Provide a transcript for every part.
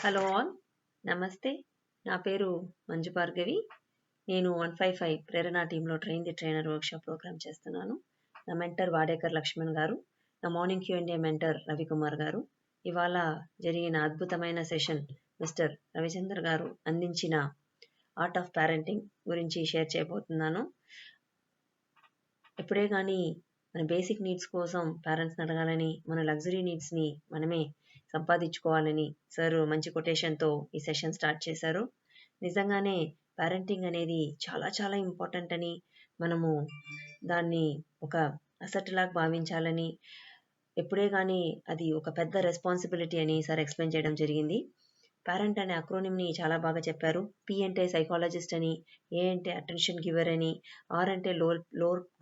Hello all, నమస్తే. నా పేరు మంజు భార్గవి. నేను 155 ప్రేరణ టీంలో train the trainer workshop program చేస్తున్నాను. నా మెంటర్ వాడేకర్ లక్ష్మణ్ గారు, నా మార్నింగ్ Q&A మెంటర్ రవికుమార్ గారు. ఇవాళ జరిగిన అద్భుతమైన సెషన్ మిస్టర్ రవిచంద్ర గారు అందించిన ఆర్ట్ ఆఫ్ పేరెంటింగ్ గురించి షేర్ చేయబోతున్నాను. ఎప్పుడే కానీ మన బేసిక్ నీడ్స్ కోసం పేరెంట్స్ని అడగాలని, మన లగ్జరీ నీడ్స్ని మనమే సంపాదించుకోవాలని సార్ మంచి కొటేషన్తో ఈ సెషన్ స్టార్ట్ చేశారు. నిజంగానే పేరెంటింగ్ అనేది చాలా చాలా ఇంపార్టెంట్ అని, మనము దాన్ని ఒక అసెట్ లాగా భావించాలని, ఎప్పుడే కానీ అది ఒక పెద్ద రెస్పాన్సిబిలిటీ అని సార్ ఎక్స్ప్లెయిన్ చేయడం జరిగింది. పేరెంట్ అనే అక్రోనిమ్ని చాలా బాగా చెప్పారు. పి అంటే సైకాలజిస్ట్ అని, ఏ అంటే అటెన్షన్ గివర్ అని, ఆర్ అంటే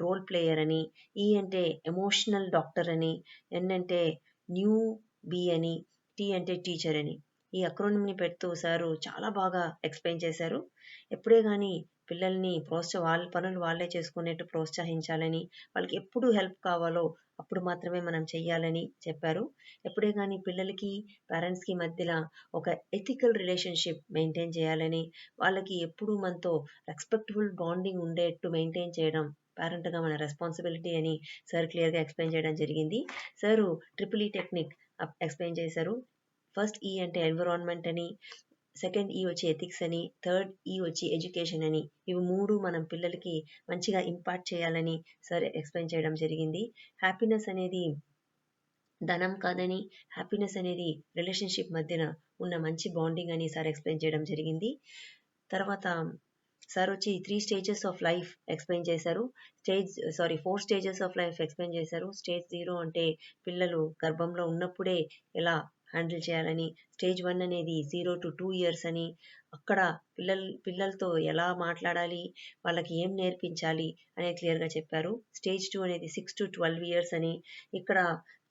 రోల్ ప్లేయర్ అని, ఈ అంటే ఎమోషనల్ డాక్టర్ అని, ఎన్ అంటే న్యూ బి అని, టీ అంటే టీచర్ అని. ఈ అక్రోనిమ్ని పెడుతూ సారు చాలా బాగా ఎక్స్ప్లెయిన్ చేశారు. ఎప్పుడే కానీ పిల్లల్ని వాళ్ళ పనులు వాళ్ళే చేసుకునేట్టు ప్రోత్సహించాలని, వాళ్ళకి ఎప్పుడు హెల్ప్ కావాలో అప్పుడు మాత్రమే మనం చెయ్యాలని చెప్పారు. ఎప్పుడే కానీ పిల్లలకి పేరెంట్స్కి మధ్యలో ఒక ఎథికల్ రిలేషన్షిప్ మెయింటైన్ చేయాలని, వాళ్ళకి ఎప్పుడు మనతో రెస్పెక్ట్ఫుల్ బాండింగ్ ఉండేట్టు మెయింటైన్ చేయడం పేరెంట్గా మన రెస్పాన్సిబిలిటీ అని సార్ క్లియర్గా ఎక్స్ప్లెయిన్ చేయడం జరిగింది. Sir triple E technique explain చేశారు. ఫస్ట్ ఈ అంటే ఎన్విరాన్మెంట్ అని, సెకండ్ ఈ వచ్చి ఎథిక్స్ అని, థర్డ్ ఈ వచ్చి ఎడ్యుకేషన్ అని. ఇవి మూడు మనం పిల్లలకి మంచిగా ఇంపార్ట్ చేయాలని సార్ ఎక్స్ప్లెయిన్ చేయడం జరిగింది. హ్యాపీనెస్ అనేది ధనం కాదని, హ్యాపీనెస్ అనేది రిలేషన్షిప్ మధ్యన ఉన్న మంచి బాండింగ్ అని సార్ ఎక్స్ప్లెయిన్ చేయడం జరిగింది. తర్వాత సార్ వచ్చి 3 స్టేజెస్ ఆఫ్ లైఫ్ ఎక్స్ప్లెయిన్ చేశారు. 4 స్టేజెస్ ఆఫ్ లైఫ్ ఎక్స్ప్లెయిన్ చేశారు. స్టేజ్ 0 అంటే పిల్లలు గర్భంలో ఉన్నప్పుడే ఎలా హ్యాండిల్ చేయాలని, స్టేజ్ 1 అనేది 0 to 2 years అని, అక్కడ పిల్లలతో ఎలా మాట్లాడాలి, వాళ్ళకి ఏం నేర్పించాలి అనేది క్లియర్గా చెప్పారు. స్టేజ్ 2 అనేది 6 to 12 years అని, ఇక్కడ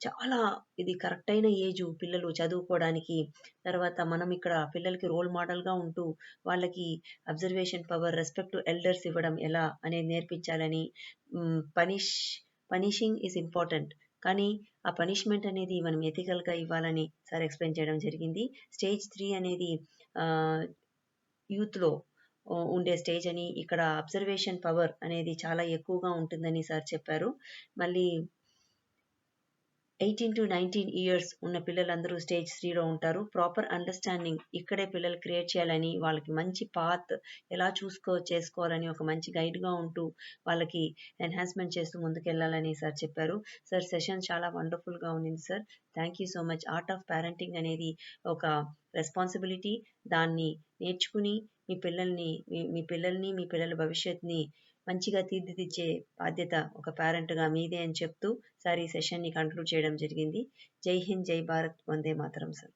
చాలా ఇది కరెక్ట్ అయిన ఏజ్ పిల్లలు చదువుకోవడానికి. తర్వాత మనం ఇక్కడ పిల్లలకి రోల్ మోడల్గా ఉంటూ వాళ్ళకి observation power, respect to elders ఇవ్వడం ఎలా అనేది నేర్పించాలని, పనిషింగ్ ఈజ్ ఇంపార్టెంట్ కానీ ఆ పనిష్మెంట్ అనేది మనం ఎథికల్గా ఇవ్వాలని సార్ ఎక్స్ప్లెయిన్ చేయడం జరిగింది. స్టేజ్ 3 అనేది యూత్లో ఉండే స్టేజ్ అని, ఇక్కడ అబ్జర్వేషన్ పవర్ అనేది చాలా ఎక్కువగా ఉంటుందని సార్ చెప్పారు. మళ్ళీ 18 to 19 years ఉన్న పిల్లలందరూ స్టేజ్ 3లో ఉంటారు. ప్రాపర్ అండర్స్టాండింగ్ ఇక్కడే పిల్లలు క్రియేట్ చేయాలని, వాళ్ళకి మంచి పాత్ ఎలా చేసుకోవాలని ఒక మంచి గైడ్గా ఉంటూ వాళ్ళకి ఎన్హాన్స్మెంట్ చేస్తూ ముందుకెళ్ళాలని సార్ చెప్పారు. సార్ సెషన్ చాలా వండర్ఫుల్గా ఉంది sir. Thank you so much. Art of parenting అనేది ఒక రెస్పాన్సిబిలిటీ. దాన్ని నేర్చుకుని మీ పిల్లల్ని మీ పిల్లల భవిష్యత్తుని మంచిగా తీర్చిదిద్దే బాధ్యత ఒక పేరెంట్గా మీదే అని చెప్తూ సార్ ఈ సెషన్ని కంక్లూడ్ చేయడం జరిగింది. జై హింద్, జై భారత్, వందే మాతరం సార్.